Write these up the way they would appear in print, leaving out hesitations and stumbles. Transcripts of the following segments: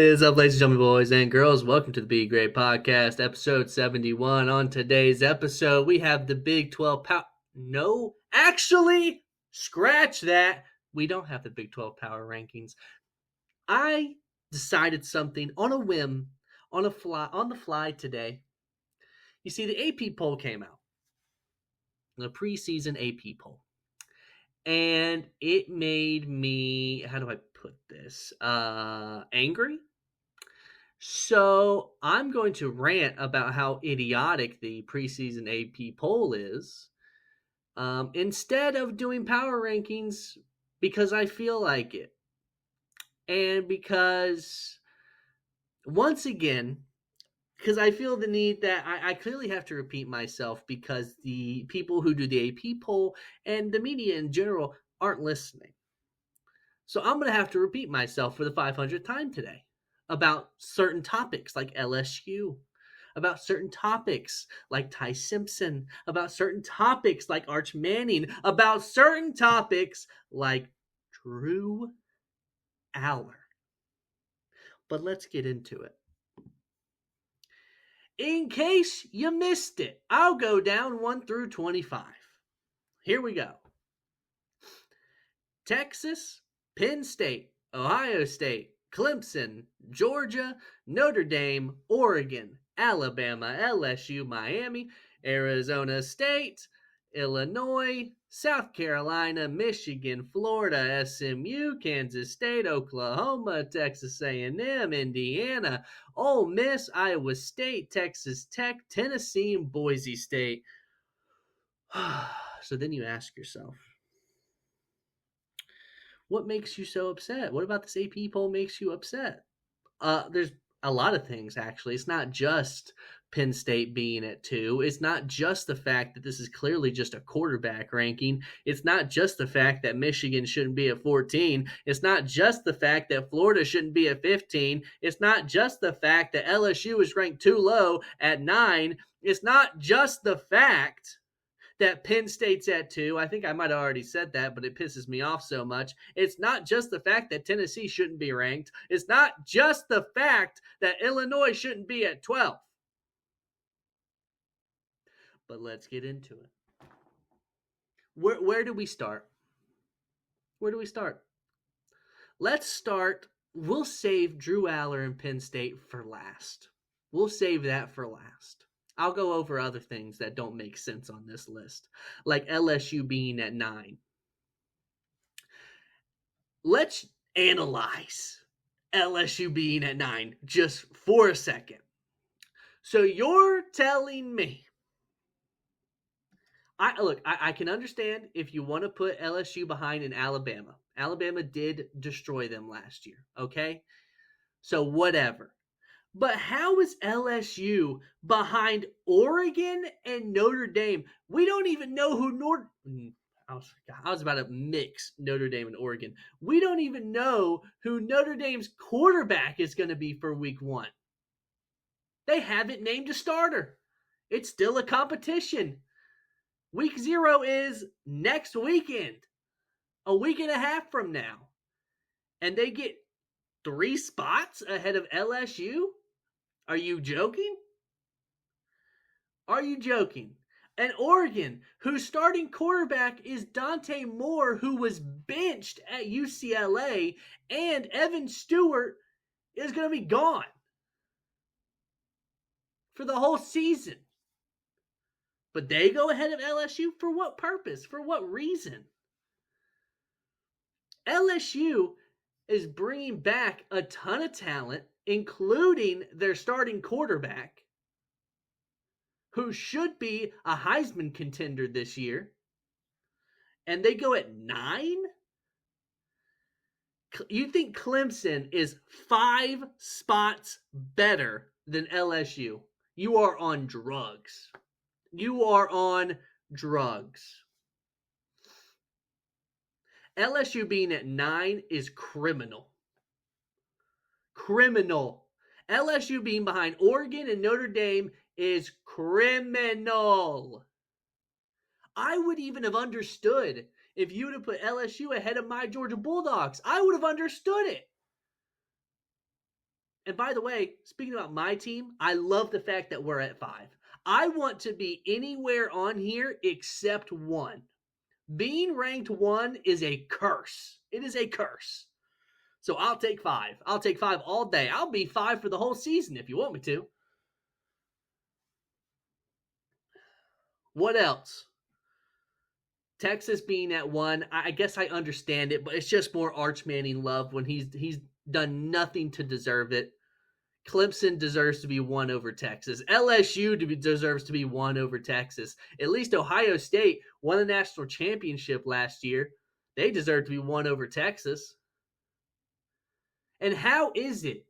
is up, ladies and gentlemen, boys and girls? Welcome to the Be Great Podcast, episode 71. On today's episode, we have the Big 12 power. No, actually, scratch that. We don't have the Big 12 power rankings. I decided something on a whim, on the fly today. You see, the AP poll came out, the preseason AP poll, and it made me, how do I put this, angry. So I'm going to rant about how idiotic the preseason AP poll is, instead of doing power rankings, because I feel like it. And because, once again, because I feel the need that I clearly have to repeat myself because the people who do the AP poll and the media in general aren't listening. So I'm going to have to repeat myself for the 500th time today about certain topics like LSU, about certain topics like Ty Simpson, about certain topics like Arch Manning, about certain topics like Drew ALLAR. But let's get into it. In case you missed it, I'll go down 1 through 25. Here we go. Texas, Penn State, Ohio State, Clemson, Georgia, Notre Dame, Oregon, Alabama, LSU, Miami, Arizona State, Illinois, South Carolina, Michigan, Florida, SMU, Kansas State, Oklahoma, Texas A&M, Indiana, Ole Miss, Iowa State, Texas Tech, Tennessee, and Boise State. So then you ask yourself, what makes you so upset? What about this AP poll makes you upset? There's a lot of things, actually. It's not just Penn State being at 2. It's not just the fact that this is clearly just a quarterback ranking. It's not just the fact that Michigan shouldn't be at 14. It's not just the fact that Florida shouldn't be at 15. It's not just the fact that LSU is ranked too low at 9. It's not just the fact that Penn State's at 2. I think I might have already said that, but it pisses me off so much. It's not just the fact that Tennessee shouldn't be ranked. It's not just the fact that Illinois shouldn't be at 12. But let's get into it. Where do we start? Where do we start? Let's start. We'll save Drew ALLAR and Penn State for last. We'll save that for last. I'll go over other things that don't make sense on this list, like LSU being at 9. Let's analyze LSU being at 9 just for a second. So you're telling me, I can understand if you want to put LSU behind in Alabama. Alabama did destroy them last year, okay? So whatever. But how is LSU behind Oregon and Notre Dame? We don't even know who I was about to mix Notre Dame and Oregon. We don't even know who Notre Dame's quarterback is going to be for week 1. They haven't named a starter. It's still a competition. Week 0 is next weekend, a week and a half from now. And they get 3 spots ahead of LSU? Are you joking? Are you joking? And Oregon, whose starting quarterback is Dante Moore, who was benched at UCLA, and Evan Stewart is going to be gone for the whole season. But they go ahead of LSU for what purpose? For what reason? LSU is bringing back a ton of talent, including their starting quarterback, who should be a Heisman contender this year, and they go at 9? You think Clemson is 5 spots better than LSU? You are on drugs. You are on drugs. LSU being at 9 is criminal. Criminal. LSU being behind Oregon and Notre Dame is criminal. I would even have understood if you would have put LSU ahead of my Georgia Bulldogs. I would have understood it. And by the way, speaking about my team, I love the fact that we're at 5. I want to be anywhere on here except 1. Being ranked 1 is a curse. It is a curse. So I'll take 5. I'll take 5 all day. I'll be 5 for the whole season if you want me to. What else? Texas being at 1, I guess I understand it, but it's just more Arch Manning love when he's done nothing to deserve it. Clemson deserves to be 1 over Texas. LSU deserves to be 1 over Texas. At least Ohio State won the national championship last year. They deserve to be 1 over Texas. And how is it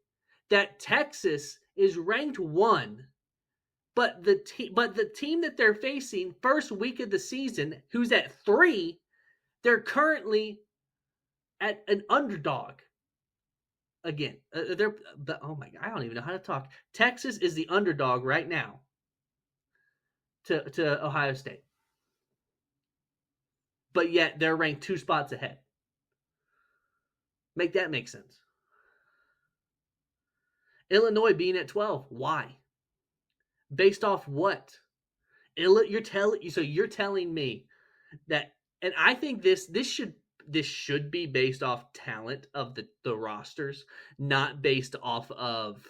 that Texas is ranked 1, but the team that they're facing first week of the season, who's at 3, they're currently at an underdog? Again, oh my God, I don't even know how to talk. Texas is the underdog right now to Ohio State, but yet they're ranked 2 spots ahead. Make that make sense. Illinois being at 12, why? Based off what? You're telling me that, and I think this should be based off talent of the rosters, not based off of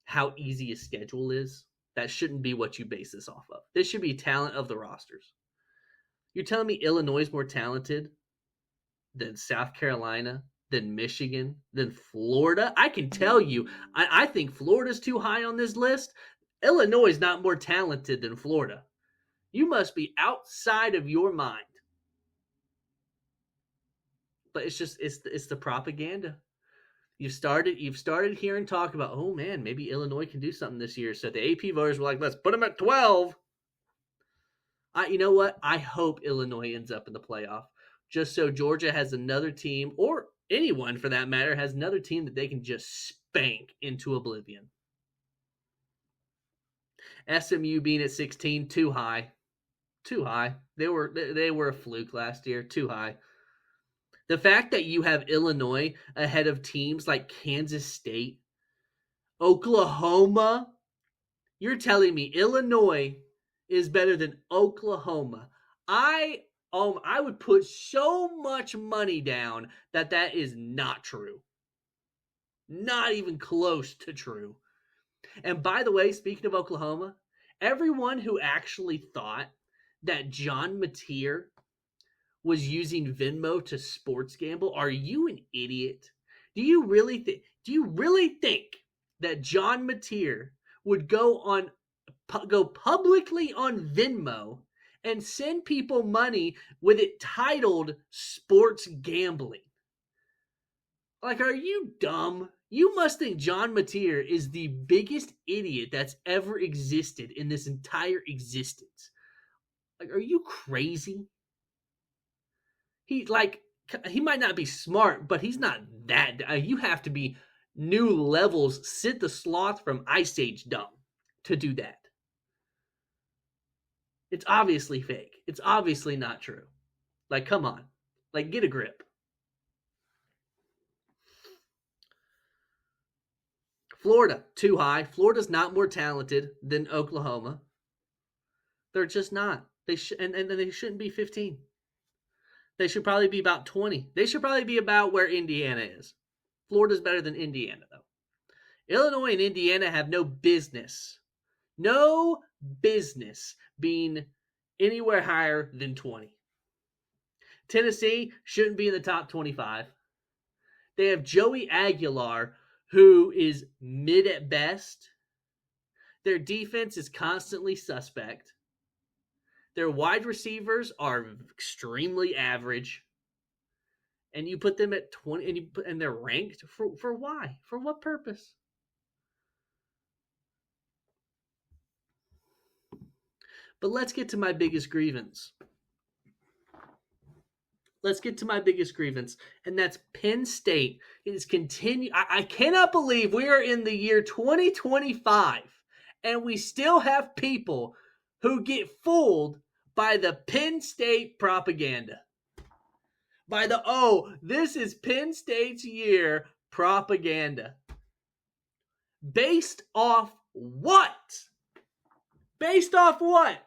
how easy a schedule is. That shouldn't be what you base this off of. This should be talent of the rosters. You're telling me Illinois is more talented than South Carolina, than Michigan, than Florida? I can tell you, I think Florida's too high on this list. Illinois is not more talented than Florida. You must be outside of your mind. But it's the propaganda. You've started hearing talk about, oh man, maybe Illinois can do something this year. So the AP voters were like, let's put them at 12. You know what? I hope Illinois ends up in the playoff, just so Georgia has another team, or anyone for that matter, has another team that they can just spank into oblivion. SMU being at 16, too high. Too high. They were a fluke last year. Too high. The fact that you have Illinois ahead of teams like Kansas State, Oklahoma, you're telling me Illinois is better than Oklahoma. I would put so much money down that is not true. Not even close to true. And by the way, speaking of Oklahoma, everyone who actually thought that John Mateer was using Venmo to sports gamble, are you an idiot? Do you really think that John Mateer would go publicly on Venmo and send people money with it titled sports gambling? Like, are you dumb? You must think John Mateer is the biggest idiot that's ever existed in this entire existence. Like, are you crazy? He might not be smart, but he's not that. You have to be new levels, Sid the Sloth from Ice Age dumb to do that. It's obviously fake. It's obviously not true. Like, come on. Like, get a grip. Florida, too high. Florida's not more talented than Oklahoma. They're just not. They shouldn't be 15. They should probably be about 20. They should probably be about where Indiana is. Florida's better than Indiana, though. Illinois and Indiana have no business being anywhere higher than 20. Tennessee shouldn't be in the top 25. They have Joey Aguilar, who is mid at best. Their defense is constantly suspect. Their wide receivers are extremely average. And you put them at 20, and they're ranked for why? For what purpose? But let's get to my biggest grievance. And that's Penn State is continue. I cannot believe we are in the year 2025 and we still have people who get fooled by the Penn State propaganda. By the, this is Penn State's year propaganda. Based off what? Based off what?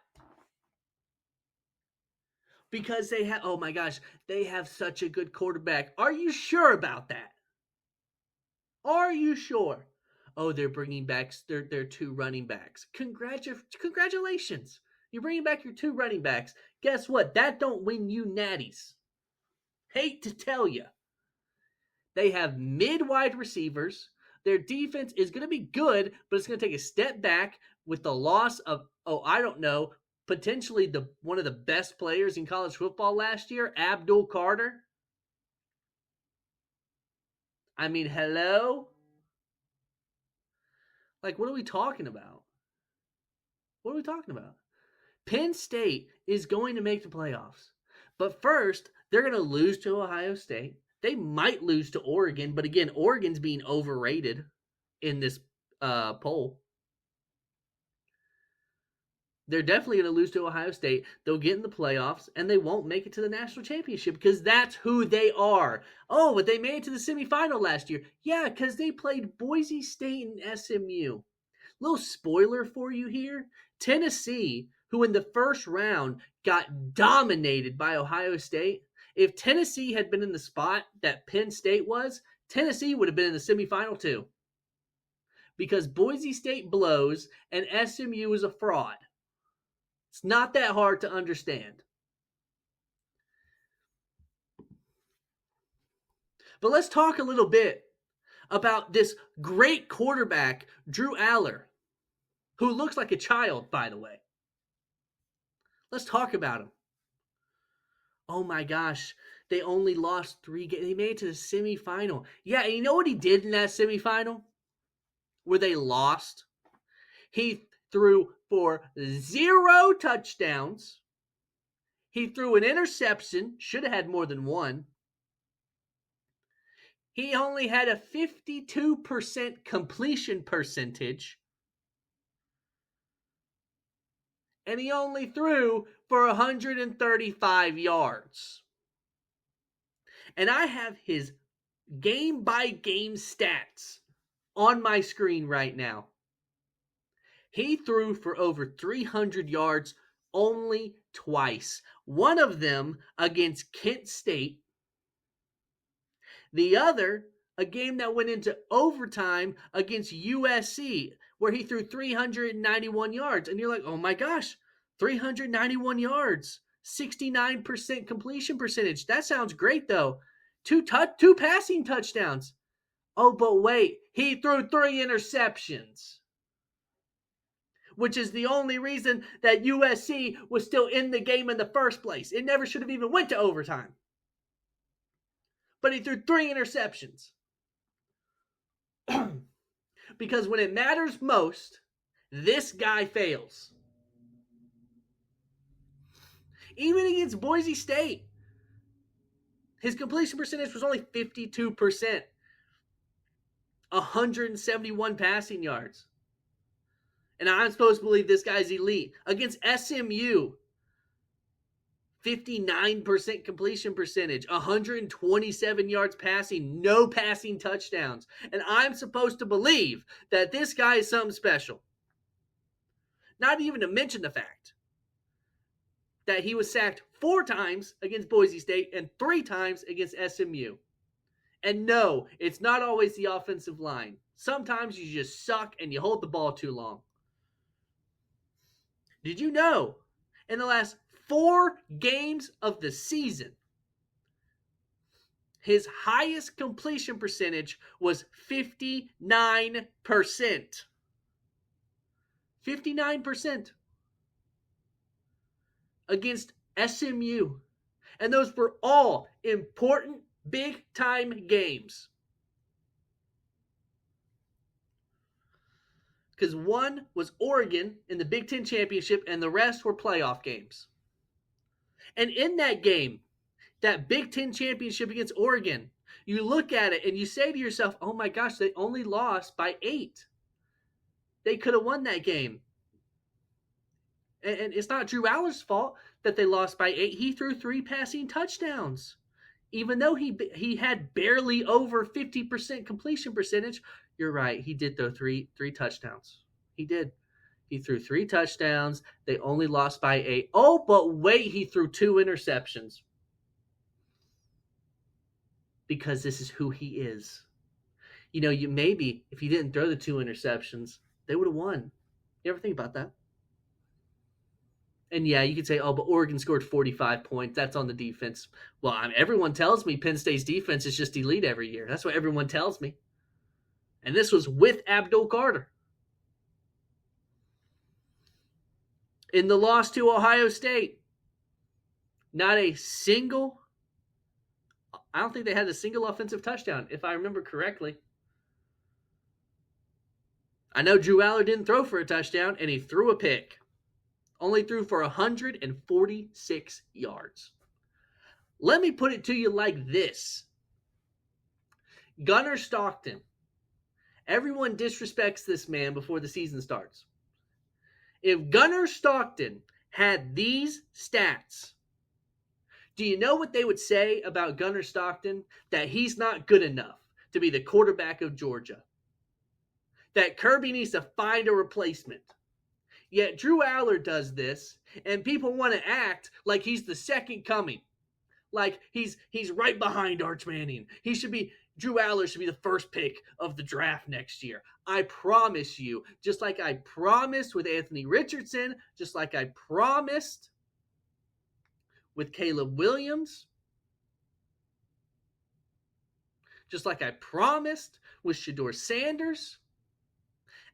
Because they have, oh my gosh, they have such a good quarterback. Are you sure about that? Are you sure? Oh, they're bringing back their two running backs. Congratulations. You're bringing back your two running backs. Guess what? That don't win you natties. Hate to tell you. They have mid-wide receivers. Their defense is going to be good, but it's going to take a step back with the loss of, I don't know, potentially one of the best players in college football last year, Abdul Carter. I mean, hello? Like, what are we talking about? What are we talking about? Penn State is going to make the playoffs. But first, they're going to lose to Ohio State. They might lose to Oregon, but again, Oregon's being overrated in this poll. They're definitely going to lose to Ohio State. They'll get in the playoffs, and they won't make it to the national championship because that's who they are. Oh, but they made it to the semifinal last year. Yeah, because they played Boise State and SMU. Little spoiler for you here. Tennessee, who in the first round got dominated by Ohio State, if Tennessee had been in the spot that Penn State was, Tennessee would have been in the semifinal too. Because Boise State blows and SMU is a fraud. It's not that hard to understand. But let's talk a little bit about this great quarterback, Drew ALLAR, who looks like a child, by the way. Let's talk about him. Oh my gosh, they only lost 3 games. They made it to the semifinal. Yeah, and you know what he did in that semifinal? Where they lost? He threw for 0 touchdowns. He threw an interception. Should have had more than one. He only had a 52% completion percentage. And he only threw for 135 yards. And I have his game-by-game stats on my screen right now. He threw for over 300 yards only twice. One of them against Kent State. The other, a game that went into overtime against USC, where he threw 391 yards. And you're like, oh my gosh, 391 yards, 69% completion percentage. That sounds great, though. Two passing touchdowns. Oh, but wait, he threw 3 interceptions, which is the only reason that USC was still in the game in the first place. It never should have even went to overtime. But he threw 3 interceptions. Because when it matters most, this guy fails. Even against Boise State, his completion percentage was only 52%. 171 passing yards. And I'm supposed to believe this guy's elite. Against SMU, 59% completion percentage, 127 yards passing, no passing touchdowns. And I'm supposed to believe that this guy is something special. Not even to mention the fact that he was sacked 4 times against Boise State and 3 times against SMU. And no, it's not always the offensive line. Sometimes you just suck and you hold the ball too long. Did you know in the last 4 games of the season, his highest completion percentage was 59%. 59% against SMU. And those were all important big-time games. Because one was Oregon in the Big Ten Championship, and the rest were playoff games. And in that game, that Big Ten Championship against Oregon, you look at it and you say to yourself, oh my gosh, they only lost by 8. They could have won that game. And it's not Drew ALLAR's fault that they lost by 8. He threw 3 passing touchdowns. Even though he had barely over 50% completion percentage, You're right. He did throw three touchdowns. He did. He threw 3 touchdowns. They only lost by 8. Oh, but wait, he threw 2 interceptions. Because this is who he is. You maybe if he didn't throw the 2 interceptions, they would have won. You ever think about that? And yeah, you could say, oh, but Oregon scored 45 points. That's on the defense. Well, everyone tells me Penn State's defense is just elite every year. That's what everyone tells me. And this was with Abdul Carter. In the loss to Ohio State, not a single, I don't think they had a single offensive touchdown, if I remember correctly. I know Drew Aller didn't throw for a touchdown, and he threw a pick. Only threw for 146 yards. Let me put it to you like this. Gunnar Stockton. Everyone disrespects this man before the season starts. If Gunnar Stockton had these stats, do you know what they would say about Gunnar Stockton? That he's not good enough to be the quarterback of Georgia. That Kirby needs to find a replacement. Yet Drew Aller does this, and people want to act like he's the second coming. Like he's right behind Arch Manning. Drew Aller should be the first pick of the draft next year. I promise you, just like I promised with Anthony Richardson, just like I promised with Caleb Williams, just like I promised with Shedeur Sanders,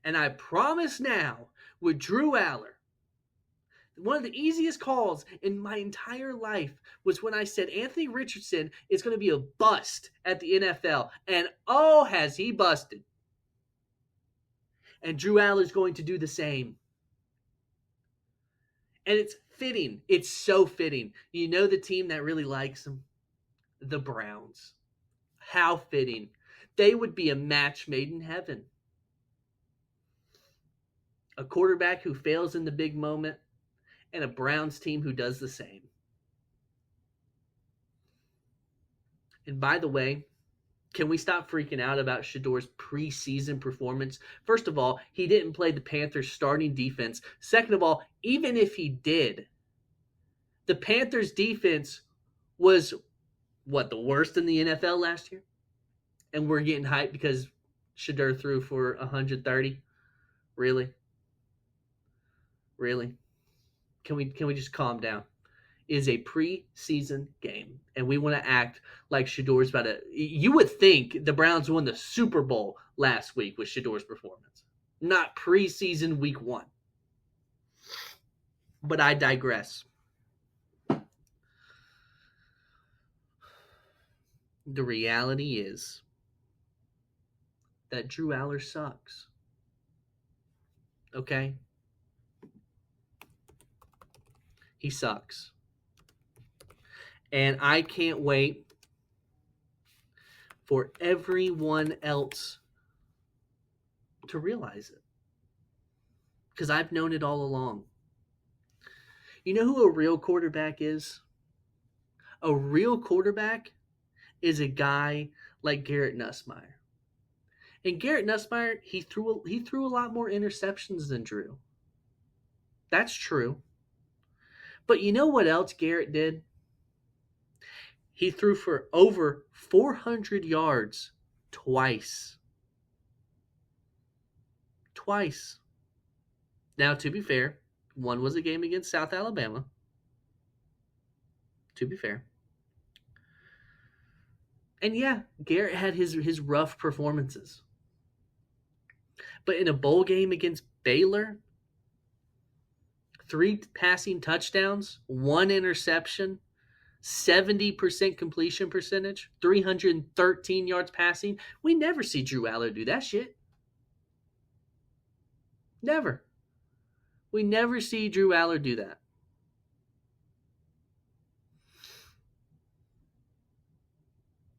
and I promise now with Drew Aller. One of the easiest calls in my entire life was when I said Anthony Richardson is going to be a bust at the NFL. And oh, has he busted. And Drew Aller is going to do the same. And it's fitting. It's so fitting. You know the team that really likes him? The Browns. How fitting. They would be a match made in heaven. A quarterback who fails in the big moment, and a Browns team who does the same. And by the way, can we stop freaking out about Shedeur's preseason performance? First of all, he didn't play the Panthers' starting defense. Second of all, even if he did, the Panthers' defense was, the worst in the NFL last year? And we're getting hyped because Shedeur threw for 130? Really? Really? Can we just calm down? It is a preseason game, and we want to act like Shedeur's about to. You would think the Browns won the Super Bowl last week with Shedeur's performance, not preseason week 1. But I digress. The reality is that Drew Aller sucks. Okay? He sucks. And I can't wait for everyone else to realize it. Because I've known it all along. You know who a real quarterback is? A real quarterback is a guy like Garrett Nussmeier. And Garrett Nussmeier, he threw a lot more interceptions than Drew. That's true. But you know what else Garrett did? He threw for over 400 yards twice. Twice. Now, to be fair, one was a game against South Alabama. To be fair. And yeah, Garrett had his rough performances. But in a bowl game against Baylor, 3 passing touchdowns, 1 interception, 70% completion percentage, 313 yards passing. We never see Drew Aller do that shit. Never. We never see Drew Aller do that.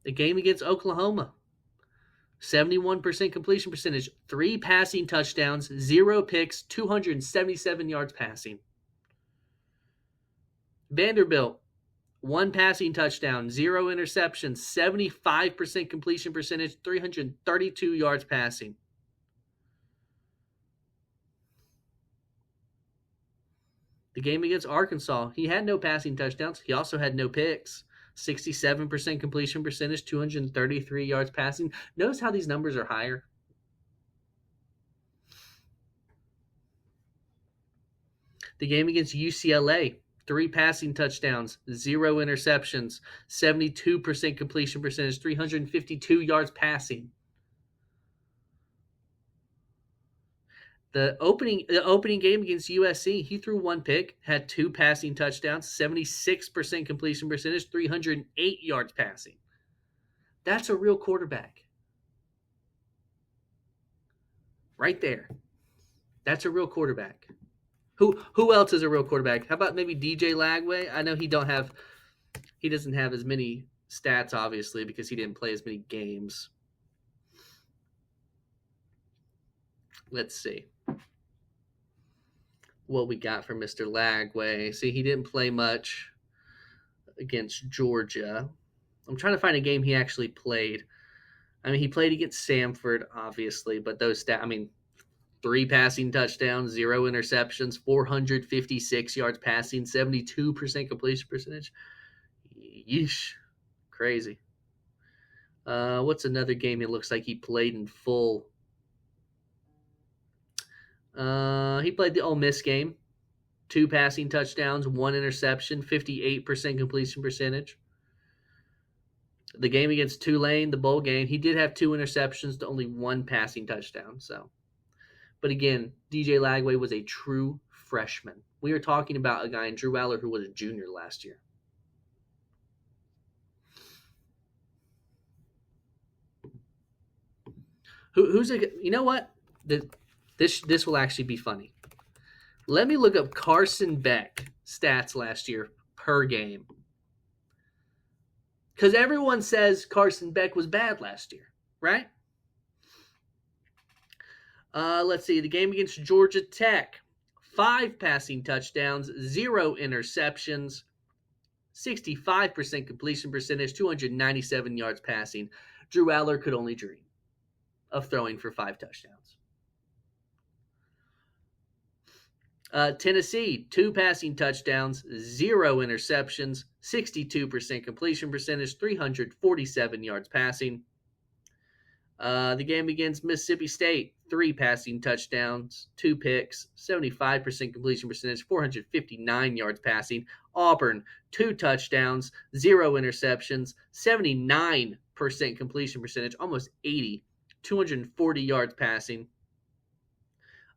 The game against Oklahoma, 71% completion percentage, 3 passing touchdowns, 0 picks, 277 yards passing. Vanderbilt, 1 passing touchdown, 0 interceptions, 75% completion percentage, 332 yards passing. The game against Arkansas, he had no passing touchdowns. He also had no picks. 67% completion percentage, 233 yards passing. Notice how these numbers are higher. The game against UCLA, 3 passing touchdowns, 0 interceptions, 72% completion percentage, 352 yards passing. The opening game against USC, he threw 1 pick, had 2 passing touchdowns, 76% completion percentage, 308 yards passing. That's a real quarterback. Right there. That's a real quarterback. Who else is a real quarterback? How about maybe DJ Lagway? I know he doesn't have as many stats, obviously, because he didn't play as many games. Let's see what we got for Mr. Lagway. See, he didn't play much against Georgia. I'm trying to find a game he actually played. I mean, he played against Samford, obviously, but those stats, I mean, 3 passing touchdowns, 0 interceptions, 456 yards passing, 72% completion percentage. Yeesh. Crazy. What's another game it looks like he played in full? He played the Ole Miss game. 2 passing touchdowns, 1 interception, 58% completion percentage. The game against Tulane, the bowl game, he did have 2 interceptions to only 1 passing touchdown. So, but again, DJ Lagway was a true freshman. We are talking about a guy in Drew Aller who was a junior last year. Who's a? You know what? This will actually be funny. Let me look up Carson Beck stats last year per game. Because everyone says Carson Beck was bad last year, right? Let's see. The game against Georgia Tech, 5 passing touchdowns, 0 interceptions, 65% completion percentage, 297 yards passing. Drew Aller could only dream of throwing for 5 touchdowns. Tennessee, 2 passing touchdowns, 0 interceptions, 62% completion percentage, 347 yards passing. The game against Mississippi State, 3 passing touchdowns, 2 picks, 75% completion percentage, 459 yards passing. Auburn, 2 touchdowns, 0 interceptions, 79% completion percentage, almost 80, 240 yards passing.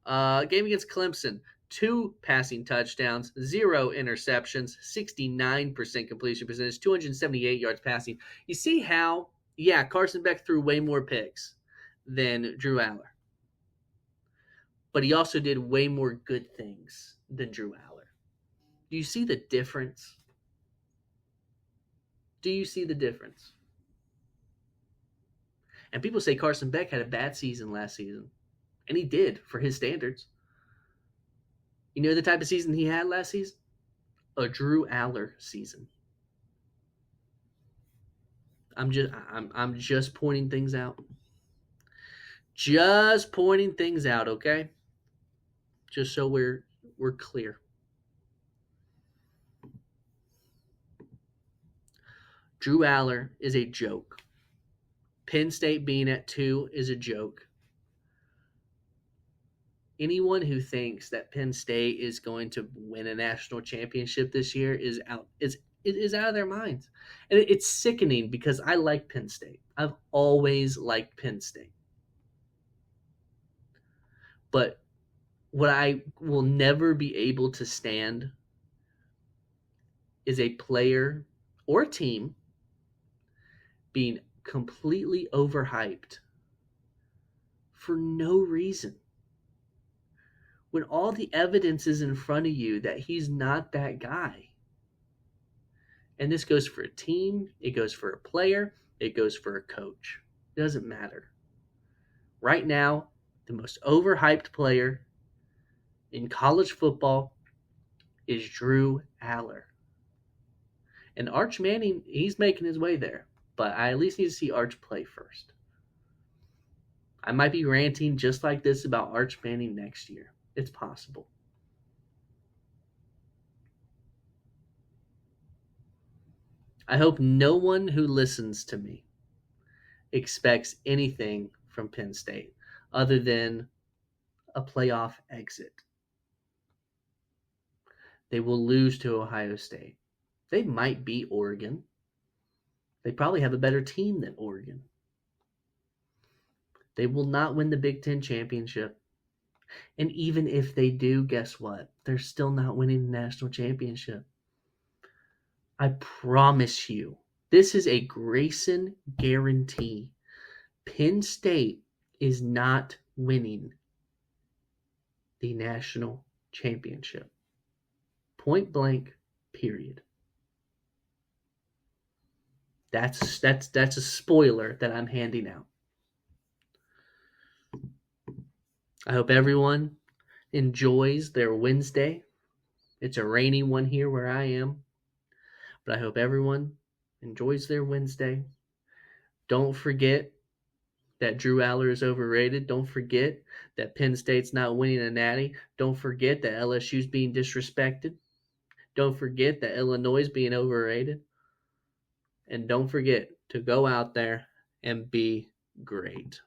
Game against Clemson, 2 passing touchdowns, 0 interceptions, 69% completion percentage, 278 yards passing. You see how, yeah, Carson Beck threw way more picks than Drew Aller. But he also did way more good things than Drew Aller. Do you see the difference? Do you see the difference? And people say Carson Beck had a bad season last season. And he did, for his standards. You know the type of season he had last season? A Drew Aller season. I'm just pointing things out. Just pointing things out, okay? Just so we're clear. Drew Aller is a joke. Penn State being at 2 is a joke. Anyone who thinks that Penn State is going to win a national championship this year is out of their minds. And it's sickening because I like Penn State. I've always liked Penn State. But what I will never be able to stand is a player or a team being completely overhyped for no reason. When all the evidence is in front of you that he's not that guy. And this goes for a team, it goes for a player, it goes for a coach. It doesn't matter. Right now, the most overhyped player in college football is Drew Aller. And Arch Manning, he's making his way there. But I at least need to see Arch play first. I might be ranting just like this about Arch Manning next year. It's possible. I hope no one who listens to me expects anything from Penn State other than a playoff exit. They will lose to Ohio State. They might beat Oregon. They probably have a better team than Oregon. They will not win the Big Ten championship. And even if they do, guess what? They're still not winning the national championship. I promise you, this is a Grayson guarantee. Penn State is not winning the national championship. Point blank, period. That's a spoiler that I'm handing out. I hope everyone enjoys their Wednesday. It's a rainy one here where I am, but I hope everyone enjoys their Wednesday. Don't forget that Drew Aller is overrated. Don't forget that Penn State's not winning a natty. Don't forget that LSU's being disrespected. Don't forget that Illinois is being overrated. And don't forget to go out there and be great.